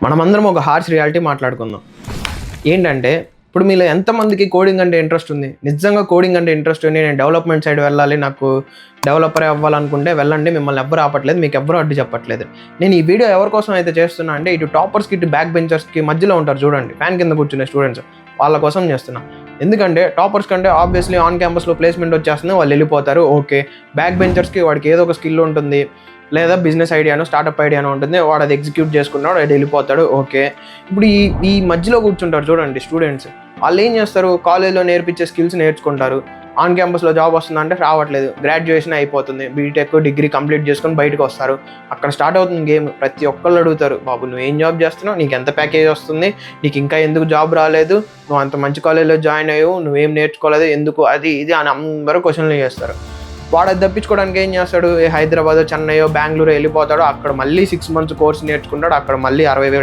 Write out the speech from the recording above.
మనమందరం ఒక harsh reality మాట్లాడుకుందాం. ఏంటంటే ఇప్పుడు మీలో ఎంతమందికి కోడింగ్ అంటే ఇంట్రెస్ట్ ఉంది? నిజంగా కోడింగ్ అంటే ఇంట్రెస్ట్ ఉంది, నేను డెవలప్మెంట్ సైడ్ వెళ్ళాలి, నాకు డెవలపరే అవ్వాలనుకుంటే వెళ్ళండి, మిమ్మల్ని ఎవ్వరు ఆపట్లేదు, మీకు ఎవ్వరు అడ్డు చెప్పట్లేదు. నేను ఈ వీడియో ఎవరి కోసం అయితే చేస్తున్నా అంటే ఇటు టాపర్స్కి ఇటు బ్యాక్ బెంచర్స్కి మధ్యలో ఉంటారు చూడండి, ఫ్యాన్ కింద కూర్చునే స్టూడెంట్స్, వాళ్ళ కోసం చేస్తున్నా. ఎందుకంటే టాపర్స్ కంటే ఆబ్వియస్లీ ఆన్ క్యాంపస్లో ప్లేస్మెంట్ వచ్చేస్తుంది, వాళ్ళు వెళ్ళిపోతారు, ఓకే. బ్యాక్ బెంచర్స్కి వాడికి ఏదో ఒక స్కిల్ ఉంటుంది, లేదా బిజినెస్ ఐడియానో స్టార్టప్ ఐడియానో ఉంటుంది, వాడు అది ఎగ్జిక్యూట్ చేసుకున్నాడు, వాడు వెళ్ళిపోతాడు, ఓకే. ఇప్పుడు ఈ మధ్యలో కూర్చుంటారు చూడండి స్టూడెంట్స్, వాళ్ళు ఏం చేస్తారు? కాలేజ్లో నేర్పించే స్కిల్స్ నేర్చుకుంటారు, ఆన్ క్యాంపస్లో జాబ్ వస్తుందంటే రావట్లేదు, గ్రాడ్యుయేషన్ అయిపోతుంది, బీటెక్ డిగ్రీ కంప్లీట్ చేసుకొని బయటకు వస్తారు, అక్కడ స్టార్ట్ అవుతుంది గేమ్. ప్రతి ఒక్కళ్ళు అడుగుతారు, బాబు నువ్వు ఏం జాబ్ చేస్తున్నావు, నీకు ఎంత ప్యాకేజ్ వస్తుంది, నీకు ఇంకా ఎందుకు జాబ్ రాలేదు, నువ్వు అంత మంచి కాలేజ్లో జాయిన్ అయ్యావు, నువ్వేం నేర్చుకోలేదు ఎందుకు, అది ఇది అని అందరూ క్వశ్చన్లు చేస్తారు. వాడు అది తప్పించుకోవడానికి ఏం చేస్తాడు? హైదరాబాద్, చెన్నైయో, బెంగళూరు వెళ్ళిపోతాడు, అక్కడ మళ్ళీ 6 months కోర్స్ నేర్చుకుంటాడు, అక్కడ మళ్ళీ 60,000